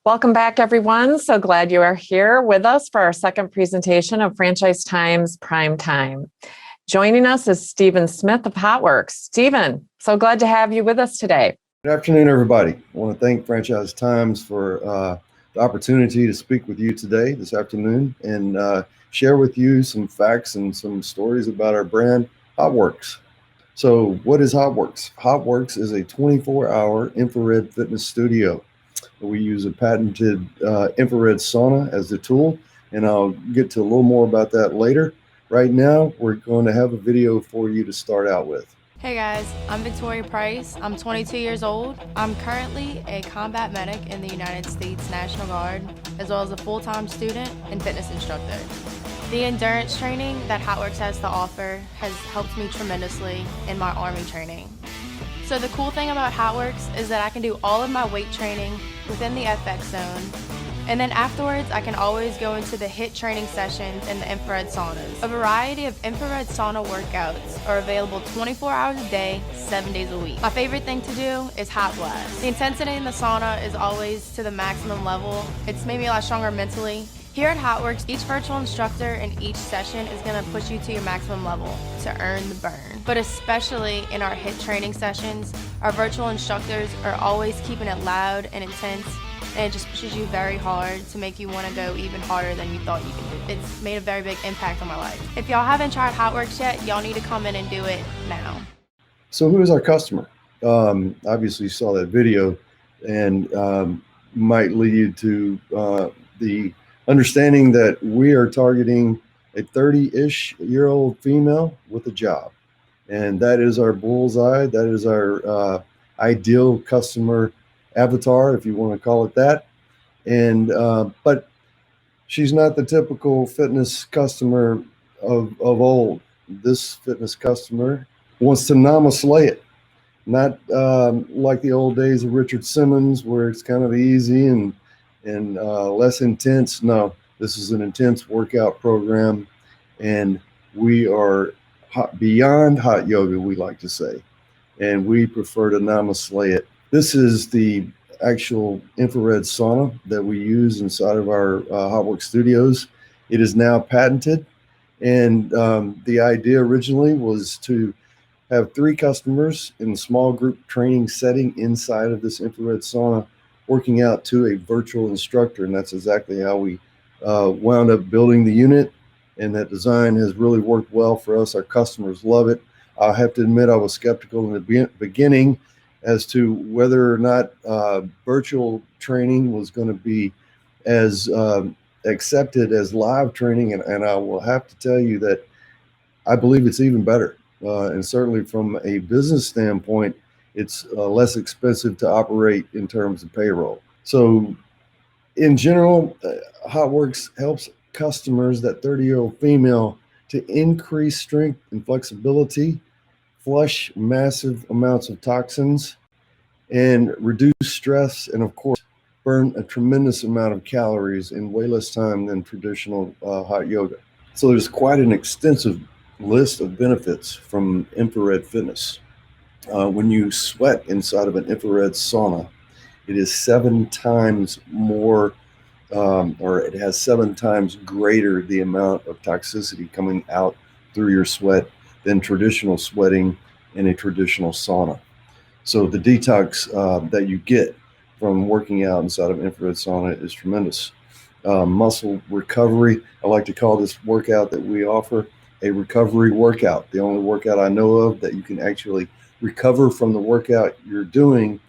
Welcome back, everyone. So glad you are here with us for our second presentation of Franchise Times Prime Time. Joining us is Stephen Smith of HOTWORX. Stephen, so glad to have you with us today. Good afternoon, everybody. I want to thank Franchise Times for the opportunity to speak with you today, this afternoon, and share with you some facts and some stories about our brand, HOTWORX. So what is HOTWORX? HOTWORX is a 24-hour infrared fitness studio. We use a patented infrared sauna as the tool, and I'll get to a little more about that later. Right now, we're going to have a video for you to start out with. Hey guys, I'm Victoria Price. I'm 22 years old. I'm currently a combat medic in the United States National Guard, as well as a full-time student and fitness instructor. The endurance training that HOTWORX has to offer has helped me tremendously in my Army training. So the cool thing about HOTWORX is that I can do all of my weight training within the FX zone, and then afterwards I can always go into the HIIT training sessions in the infrared saunas. A variety of infrared sauna workouts are available 24 hours a day, 7 days a week. My favorite thing to do is hot blast. The intensity in the sauna is always to the maximum level. It's made me a lot stronger mentally. Here at HOTWORX, each virtual instructor in each session is going to push you to your maximum level to earn the burn. But especially in our HIIT training sessions, our virtual instructors are always keeping it loud and intense, and it just pushes you very hard to make you want to go even harder than you thought you could do. It's made a very big impact on my life. If y'all haven't tried HOTWORX yet, y'all need to come in and do it now. So who is our customer? Obviously you saw that video, and might lead you to the understanding that we are targeting a 30-ish year old female with a job. And that is our bullseye. That is our ideal customer avatar, if you want to call it that. And but she's not the typical fitness customer of old. This fitness customer wants to slay it. Not like the old days of Richard Simmons, where it's kind of easy and less intense. No, this is an intense workout program, and we are beyond hot yoga, we like to say, and we prefer to slay it. This is the actual infrared sauna that we use inside of our HOTWORX studios. It is now patented, and the idea originally was to have 3 customers in a small group training setting inside of this infrared sauna, working out to a virtual instructor. And that's exactly how we wound up building the unit. And that design has really worked well for us. Our customers love it. I have to admit, I was skeptical in the beginning as to whether or not virtual training was going to be as accepted as live training. And I will have to tell you that I believe it's even better. And certainly from a business standpoint, it's less expensive to operate in terms of payroll. So in general, HOTWORX helps customers, that 30-year-old female, to increase strength and flexibility, flush massive amounts of toxins, and reduce stress, and of course, burn a tremendous amount of calories in way less time than traditional hot yoga. So there's quite an extensive list of benefits from infrared fitness. When you sweat inside of an infrared sauna, it is 7 times more, or it has 7 times greater the amount of toxicity coming out through your sweat than traditional sweating in a traditional sauna. So the detox that you get from working out inside of infrared sauna is tremendous. Muscle recovery, I like to call this workout that we offer a recovery workout. The only workout I know of that you can actually recover from the workout you're doing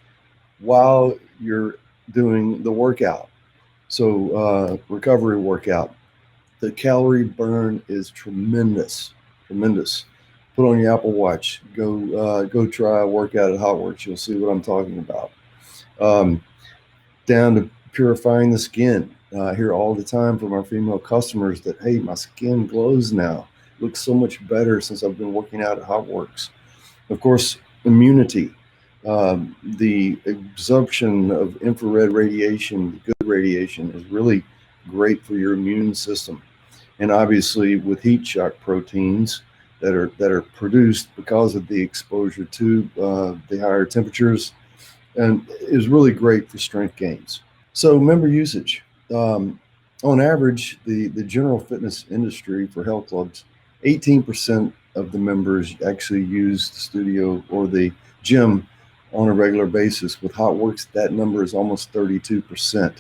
while you're doing the workout. So recovery workout. The calorie burn is tremendous. Put on your Apple Watch. Go try a workout at HOTWORX. You'll see what I'm talking about. Down to purifying the skin. I hear all the time from our female customers that, hey, my skin glows now. Looks so much better since I've been working out at HOTWORX. Of course, immunity. The absorption of infrared radiation, good radiation, is really great for your immune system. And obviously with heat shock proteins that are produced because of the exposure to the higher temperatures, and is really great for strength gains. So member usage. On average, the general fitness industry for health clubs, 18% of the members actually use the studio or the gym on a regular basis. With HOTWORX, that number is almost 32%.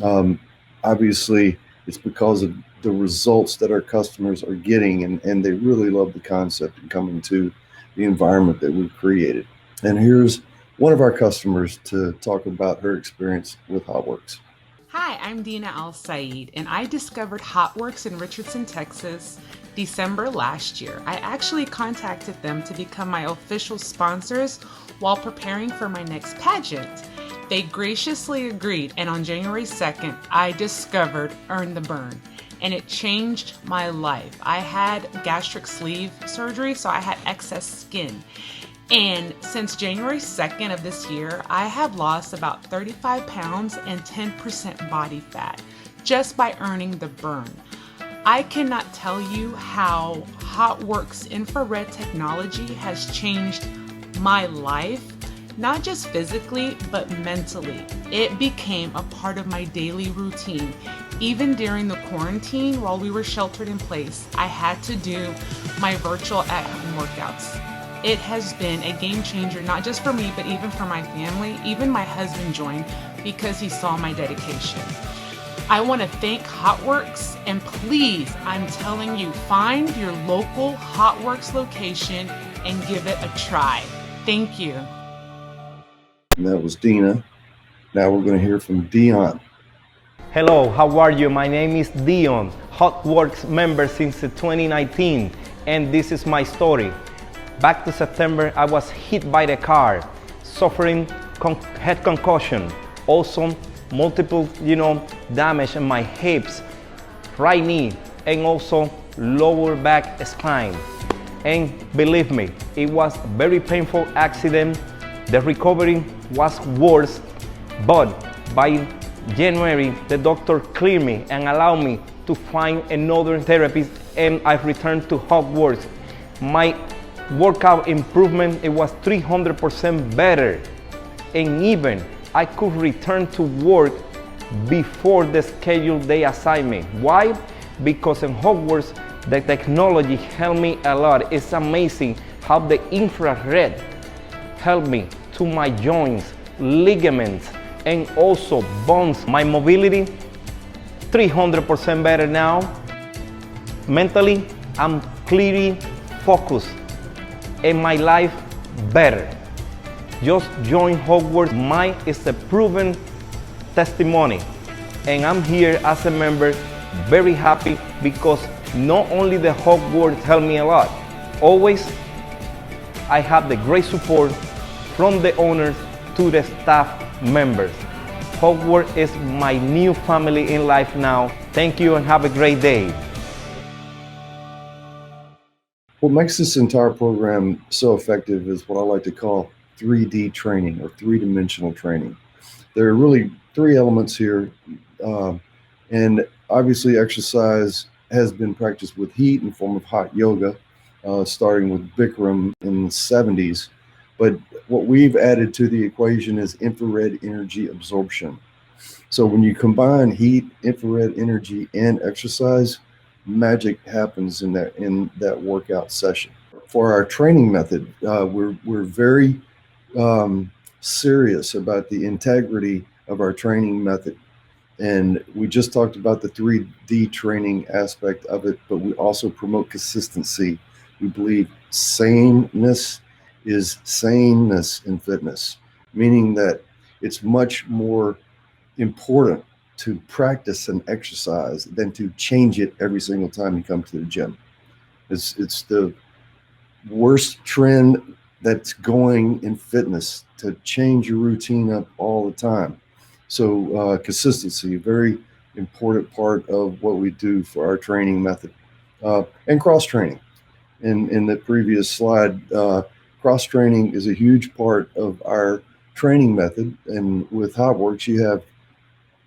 Um, Obviously, it's because of the results that our customers are getting, and they really love the concept and coming to the environment that we've created. And here's one of our customers to talk about her experience with HOTWORX. Hi, I'm Dina Al Saeed, and I discovered HOTWORX in Richardson, Texas, December last year. I actually contacted them to become my official sponsors while preparing for my next pageant. They graciously agreed, and on January 2nd, I discovered Earn the Burn, and it changed my life. I had gastric sleeve surgery, so I had excess skin. And since January 2nd of this year, I have lost about 35 pounds and 10% body fat just by earning the burn. I cannot tell you how HOTWORX infrared technology has changed my life, not just physically, but mentally. It became a part of my daily routine. Even during the quarantine, while we were sheltered in place, I had to do my virtual at-home workouts. It has been a game changer, not just for me, but even for my family. Even my husband joined because he saw my dedication. I want to thank HOTWORX, and please, I'm telling you, find your local HOTWORX location and give it a try. Thank you. And that was Dina. Now we're going to hear from Dion. Hello, how are you? My name is Dion, HOTWORX member since 2019, and this is my story. Back to September, I was hit by the car, suffering head concussion, also multiple, damage in my hips, right knee, and also lower back spine. And believe me, it was a very painful accident. The recovery was worse, but by January, the doctor cleared me and allowed me to find another therapist, and I returned to HOTWORX. My workout improvement, it was 300% better, and even I could return to work before the scheduled day assignment. Why? Because in HOTWORX, the technology helped me a lot. It's amazing how the infrared helped me to my joints, ligaments, and also bones. My mobility, 300% better now. Mentally, I'm clearly focused, and my life better. Just join HOTWORX. Mine is a proven testimony, and I'm here as a member, very happy because not only the HOTWORX helped me a lot, always I have the great support from the owners to the staff members. HOTWORX is my new family in life now. Thank you and have a great day. What makes this entire program so effective is what I like to call 3D training or three-dimensional training. There are really three elements here, and obviously exercise has been practiced with heat in the form of hot yoga, starting with Bikram in the 70s. But what we've added to the equation is infrared energy absorption. So when you combine heat, infrared energy, and exercise, magic happens in that workout session. For our training method, we're very serious about the integrity of our training method. And we just talked about the 3D training aspect of it, but we also promote consistency. We believe sameness is saneness in fitness, meaning that it's much more important to practice an exercise than to change it every single time you come to the gym. It's the worst trend that's going in fitness, to change your routine up all the time. So consistency, a very important part of what we do for our training method. And cross-training. In the previous slide, cross-training is a huge part of our training method. And with HOTWORX, you have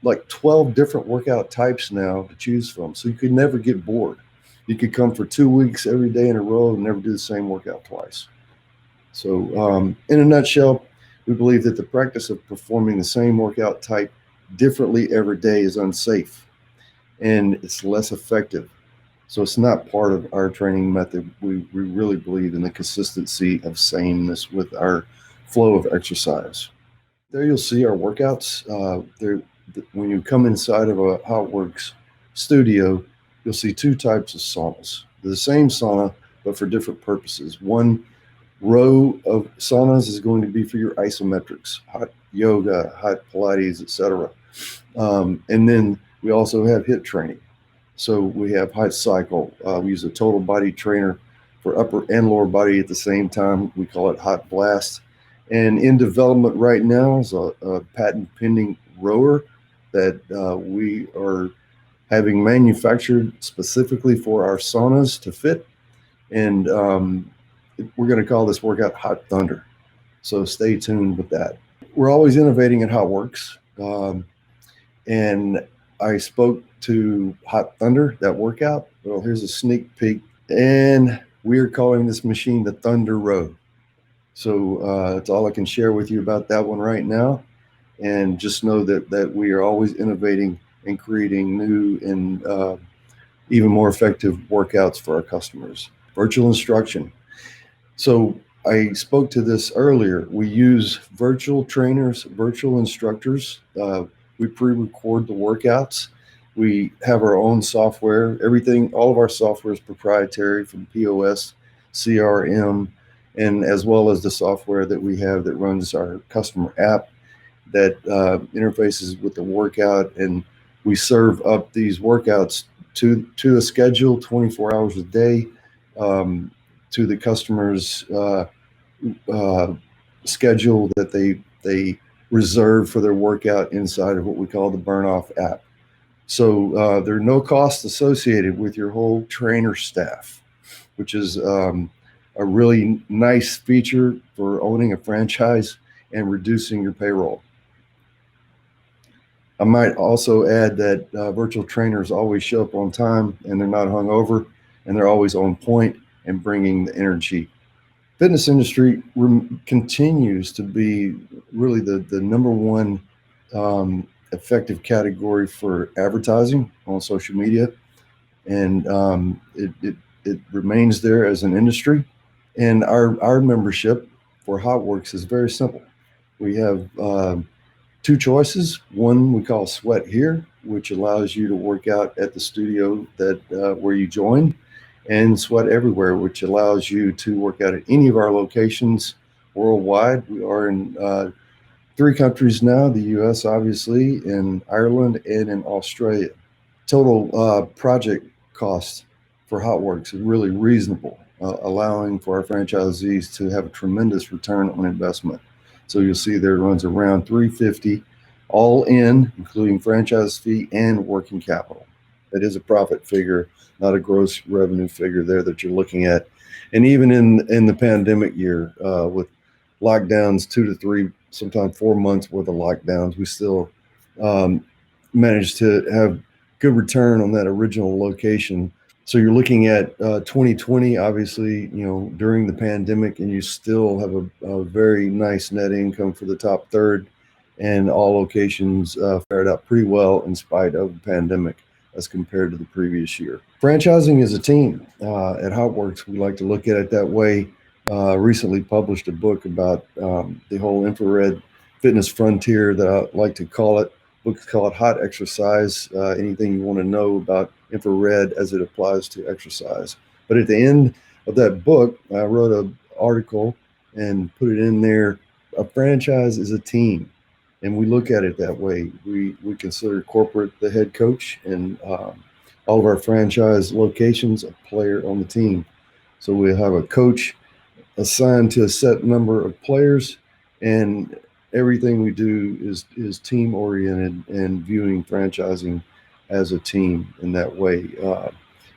like 12 different workout types now to choose from. So you could never get bored. You could come for 2 weeks every day in a row and never do the same workout twice. So in a nutshell, we believe that the practice of performing the same workout type differently every day is unsafe and it's less effective. So it's not part of our training method. We really believe in the consistency of sameness with our flow of exercise. There you'll see our workouts. When you come inside of a HOTWORX studio, you'll see two types of saunas. They're the same sauna, but for different purposes. One row of saunas is going to be for your isometrics, hot yoga, hot Pilates, etc. And then we also have HIIT training. So we have hot cycle. We use a total body trainer for upper and lower body at the same time. We call it hot blast. And in development right now is a patent pending rower that we are having manufactured specifically for our saunas to fit. And we're going to call this workout Hot Thunder. So stay tuned with that. We're always innovating at HOTWORX. And I spoke to Hot Thunder, that workout. Well, here's a sneak peek. And we're calling this machine the Thunder Row. So that's all I can share with you about that one right now. And just know that we are always innovating and creating new and even more effective workouts for our customers. Virtual instruction. So I spoke to this earlier. We use virtual trainers, virtual instructors. We pre-record the workouts. We have our own software. Everything, all of our software is proprietary, from POS, CRM, and as well as the software that we have that runs our customer app that interfaces with the workout. And we serve up these workouts to a schedule 24 hours a day to the customer's schedule that they reserve for their workout inside of what we call the Burn Off app. So there are no costs associated with your whole trainer staff, which is a really nice feature for owning a franchise and reducing your payroll. I might also add that virtual trainers always show up on time, and they're not hungover, and they're always on point and bringing the energy. Fitness industry continues to be really the number one effective category for advertising on social media, and it remains there as an industry. And our membership for HOTWORX is very simple. We have two choices. One we call Sweat Here, which allows you to work out at the studio that where you join, and Sweat Everywhere, which allows you to work out at any of our locations worldwide. We are in 3 countries now, the US, obviously, in Ireland, and in Australia. Total project cost for HOTWORX is really reasonable, allowing for our franchisees to have a tremendous return on investment. So you'll see there it runs around $350 all in, including franchise fee and working capital. That is a profit figure, not a gross revenue figure there that you're looking at. And even in the pandemic year, with lockdowns, 2 to 3, sometimes 4 months worth of lockdowns, we still managed to have good return on that original location. So you're looking at 2020, obviously, during the pandemic, and you still have a very nice net income for the top third, and all locations fared out pretty well in spite of the pandemic as compared to the previous year. Franchising is a team. At HOTWORX, we like to look at it that way. Recently published a book about the whole infrared fitness frontier that I like to call it. Book's called Hot Exercise. Anything you want to know about infrared as it applies to exercise. But at the end of that book, I wrote an article and put it in there. A franchise is a team, and we look at it that way. We consider corporate the head coach, and all of our franchise locations a player on the team. So we have a coach assigned to a set number of players, and everything we do is team oriented and viewing franchising as a team in that way.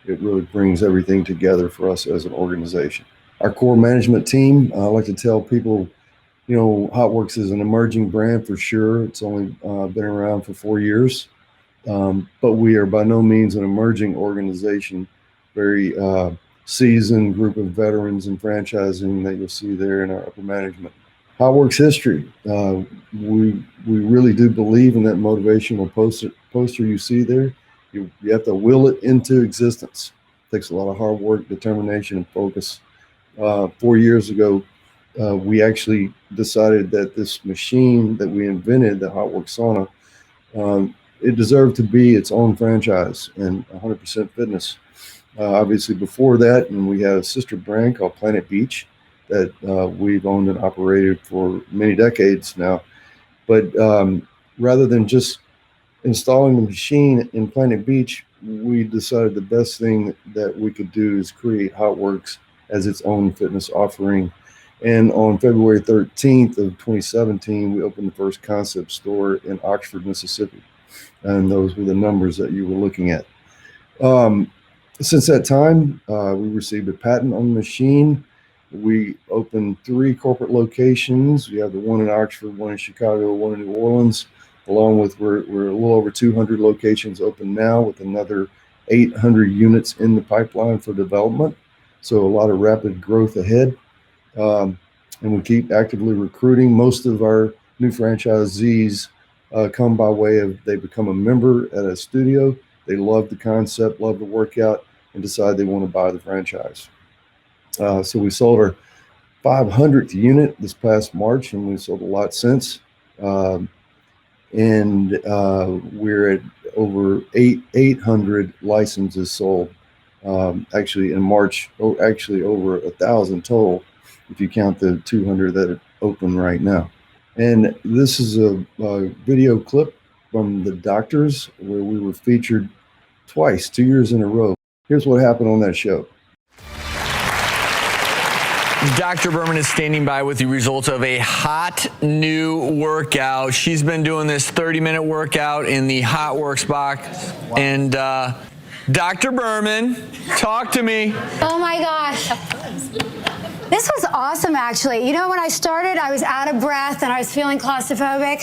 It really brings everything together for us as an organization. Our core management team, I like to tell people, HOTWORX is an emerging brand for sure. It's only been around for 4 years, but we are by no means an emerging organization. Very seasoned group of veterans in franchising that you'll see there in our upper management. HOTWORX history. We really do believe in that motivational poster you see there. You have to will it into existence. It takes a lot of hard work, determination, and focus. 4 years ago, we actually decided that this machine that we invented, the HOTWORX sauna, it deserved to be its own franchise and 100% fitness. Obviously, before that, and we had a sister brand called Planet Beach that we've owned and operated for many decades now. But rather than just installing the machine in Planet Beach, we decided the best thing that we could do is create HOTWORX as its own fitness offering. And on February 13th of 2017, we opened the first concept store in Oxford, Mississippi. And those were the numbers that you were looking at. Since that time, we received a patent on the machine. We opened 3 corporate locations. We have the one in Oxford, one in Chicago, one in New Orleans, along with we're a little over 200 locations open now, with another 800 units in the pipeline for development. So a lot of rapid growth ahead. And we keep actively recruiting. Most of our new franchisees come by way of they become a member at a studio. They love the concept, love the workout, and decide they want to buy the franchise. So we sold our 500th unit this past March, and we've sold a lot since. And we're at over 800 licenses sold. Actually, in March, actually over 1,000 total, if you count the 200 that are open right now. And this is a video clip from The Doctors, where we were featured twice, 2 years in a row. Here's what happened on that show. Dr. Berman is standing by with the results of a hot new workout. She's been doing this 30-minute workout in the HOTWORX box. Wow. And Dr. Berman, talk to me. Oh my gosh. This was awesome, actually. You know, when I started, I was out of breath and I was feeling claustrophobic.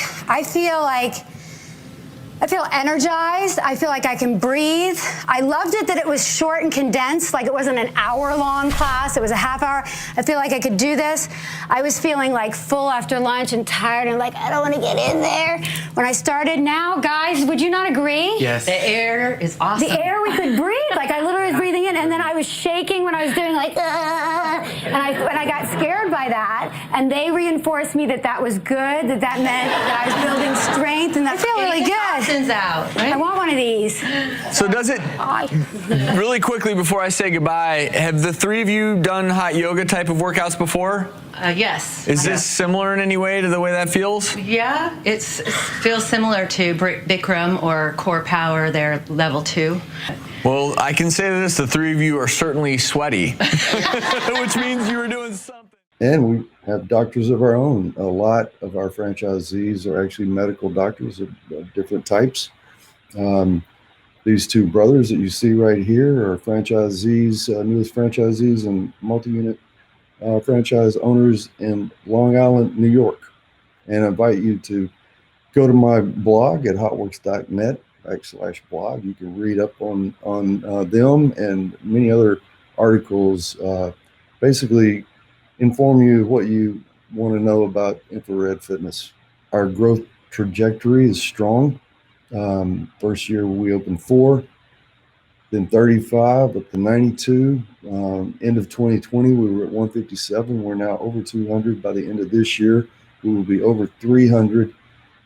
I feel energized. I feel like I can breathe. I loved it that it was short and condensed, like it wasn't an hour-long class. It was a half hour. I feel like I could do this. I was feeling like full after lunch and tired and like, I don't want to get in there. When I started now, guys, would you not agree? Yes. The air is awesome. The air we could breathe. Like I literally was breathing in, and then I was shaking when I was doing like, and I got scared by that. And they reinforced me that that was good, that meant that I was building strength, and I feel really good. Out, right? I want one of these. So does it, really quickly before I say goodbye, have the 3 of you done hot yoga type of workouts before? Yes. Is this similar in any way to the way that feels? Yeah, it feels similar to Bikram or Core Power, their level 2. Well, I can say this, the 3 of you are certainly sweaty, which means you were doing something. And we have doctors of our own. A lot of our franchisees are actually medical doctors of different types. These 2 brothers that you see right here are franchisees, newest franchisees and multi-unit franchise owners in Long Island, New York. And I invite you to go to my blog at hotworx.net/blog. You can read up on them and many other articles, basically inform you what you want to know about infrared fitness. Our growth trajectory is strong. First year we opened 4, then 35, up to 92. End of 2020, we were at 157. We're now over 200. By the end of this year, we will be over 300.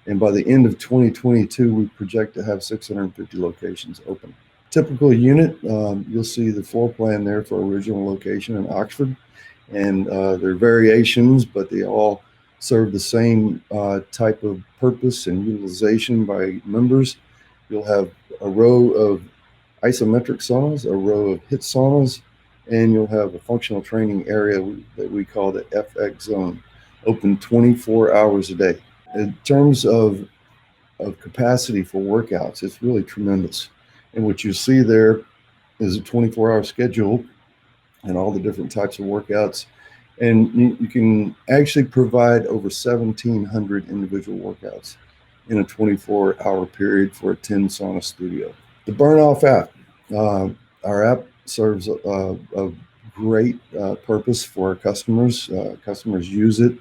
And by the end of 2022, we project to have 650 locations open. Typical unit, you'll see the floor plan there for original location in Oxford. And there are variations, but they all serve the same type of purpose and utilization by members. You'll have a row of isometric saunas, a row of HIIT saunas, and you'll have a functional training area that we call the FX zone, open 24 hours a day. In terms of capacity for workouts, it's really tremendous. And what you see there is a 24-hour schedule and all the different types of workouts. And you can actually provide over 1,700 individual workouts in a 24-hour period for a 10 sauna studio. The Burnoff app. Our app serves a great purpose for our customers. Customers use it.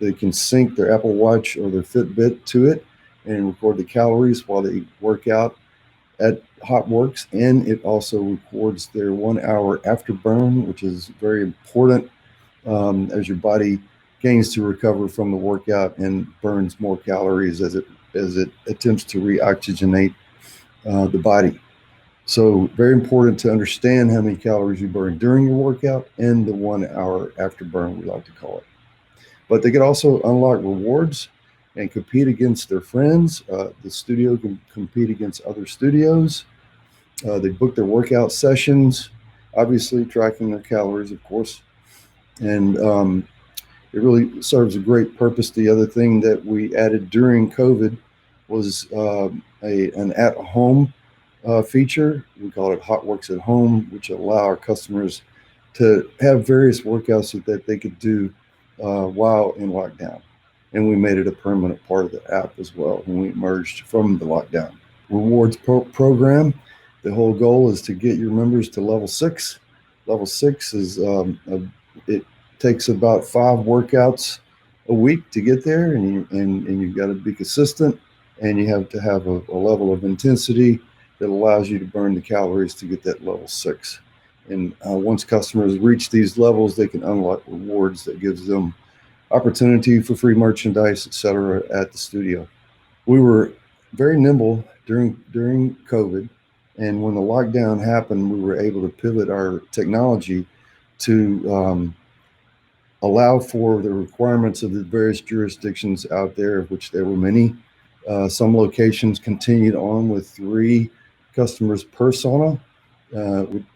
They can sync their Apple Watch or their Fitbit to it and record the calories while they work out at HOTWORX, and it also records their 1 hour afterburn, which is very important as your body gains to recover from the workout and burns more calories as it attempts to reoxygenate the body. So very important to understand how many calories you burn during your workout and the 1 hour afterburn, we like to call it. But they can also unlock rewards and compete against their friends. The studio can compete against other studios. They book their workout sessions, obviously tracking their calories, of course. And it really serves a great purpose. The other thing that we added during COVID was an at-home feature. We call it HOTWORX at Home, which allow our customers to have various workouts that they could do while in lockdown. And we made it a permanent part of the app as well when we emerged from the lockdown. Rewards program, the whole goal is to get your members to level 6. Level 6 is, it takes about 5 workouts a week to get there, and you've got to be consistent, and you have to have a level of intensity that allows you to burn the calories to get that level 6. And once customers reach these levels, they can unlock rewards that gives them opportunity for free merchandise, etc. at the studio. We were very nimble during COVID, and when the lockdown happened, we were able to pivot our technology to allow for the requirements of the various jurisdictions out there, of which there were many. Some locations continued on with 3 customers per sauna,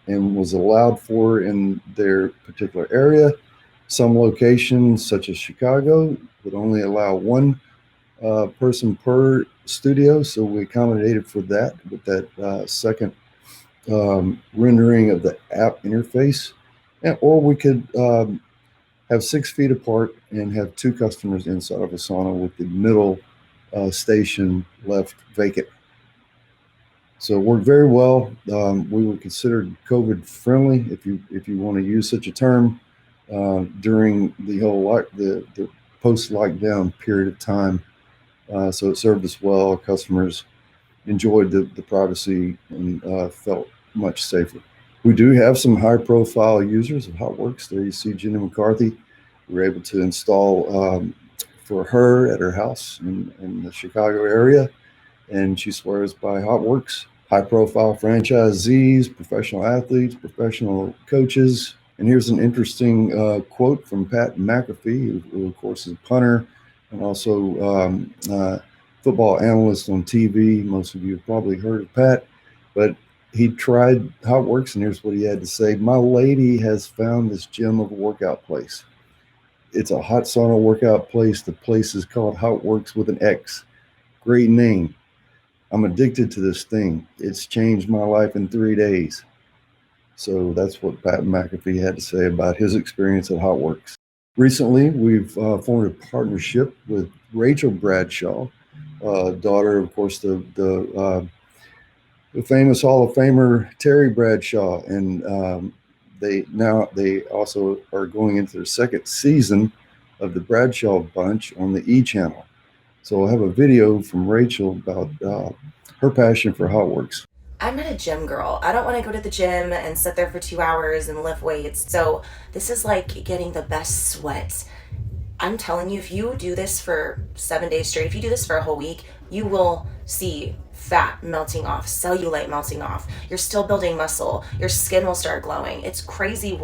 and was allowed for in their particular area. Some locations, such as Chicago, would only allow 1 person per studio, so we accommodated for that with that second rendering of the app interface. Or we could have 6 feet apart and have 2 customers inside of a sauna with the middle station left vacant. So it worked very well. We were considered COVID friendly, if you want to use such a term, during the whole the post lockdown period of time. So it served us well. Customers enjoyed the privacy and felt much safer. We do have some high profile users of HOTWORX. There you see Jenny McCarthy. We were able to install for her at her house in the Chicago area, and she swears by HOTWORX. High profile franchisees, professional athletes, professional coaches. And here's an interesting quote from Pat McAfee, who of course is a punter and also football analyst on TV. Most of you have probably heard of Pat, but he tried HOTWORX, and here's what he had to say. My lady has found this gem of a workout place. It's a hot sauna workout place. The place is called HOTWORX with an X. Great name. I'm addicted to this thing. It's changed my life in 3 days. So that's what Pat McAfee had to say about his experience at HOTWORX. Recently, we've formed a partnership with Rachel Bradshaw, daughter, of course, the famous Hall of Famer Terry Bradshaw, and they also are going into their 2nd season of the Bradshaw Bunch on the E! Channel. So I'll have a video from Rachel about her passion for HOTWORX. I'm not a gym girl. I don't want to go to the gym and sit there for 2 hours and lift weights. So this is like getting the best sweat. I'm telling you, if you do this for 7 days straight, if you do this for a whole week, you will see fat melting off, cellulite melting off. You're still building muscle. Your skin will start glowing. It's crazy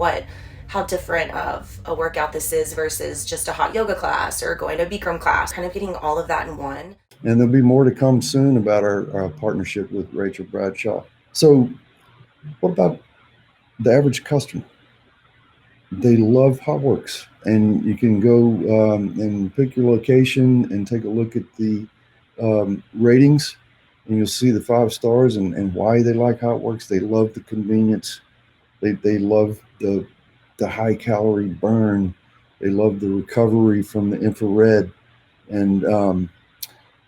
how different of a workout this is versus just a hot yoga class or going to a Bikram class, kind of getting all of that in one. And there'll be more to come soon about our partnership with Rachel Bradshaw. So what about the average customer? They love HOTWORX, and you can go and pick your location and take a look at the ratings, and you'll see the 5 stars and why they like HOTWORX. They love the convenience. They love the high calorie burn. They love the recovery from the infrared. And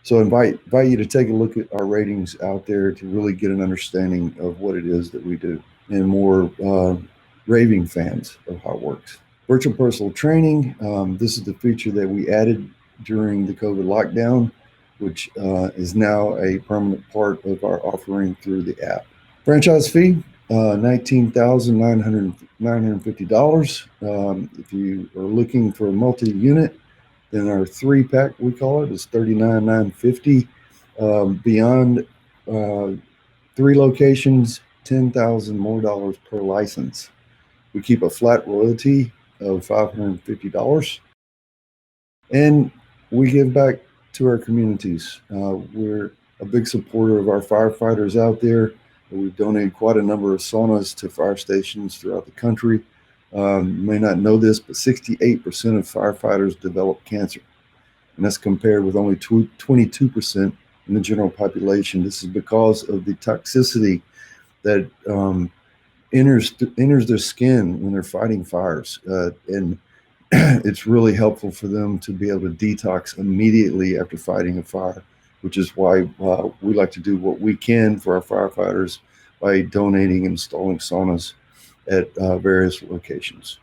so invite you to take a look at our ratings out there to really get an understanding of what it is that we do, and more raving fans of HOTWORX. Virtual personal training. This is the feature that we added during the COVID lockdown, which is now a permanent part of our offering through the app. Franchise fee, $19,950. If you are looking for a multi-unit, then our 3-pack, we call it, is $39,950. Beyond 3 locations, $10,000 more per license. We keep a flat royalty of $550, and we give back to our communities. We're a big supporter of our firefighters out there. We've donated quite a number of saunas to fire stations throughout the country. You may not know this, but 68% of firefighters develop cancer, and that's compared with only 22% in the general population. This is because of the toxicity that enters their skin when they're fighting fires, and it's really helpful for them to be able to detox immediately after fighting a fire, which is why we like to do what we can for our firefighters by donating and installing saunas at various locations.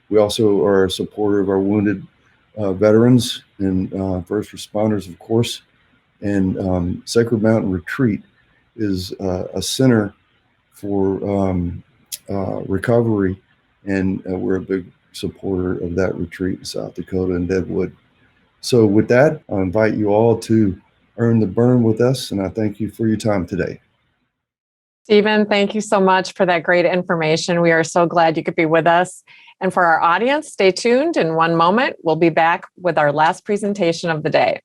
We also are a supporter of our wounded veterans and first responders, of course. And Sacred Mountain Retreat is a center for recovery, and we're a big supporter of that retreat in South Dakota and Deadwood. So with that, I invite you all to earn the burn with us, and I thank you for your time today. Stephen, thank you so much for that great information. We are so glad you could be with us. And for our audience, stay tuned. In one moment, we'll be back with our last presentation of the day.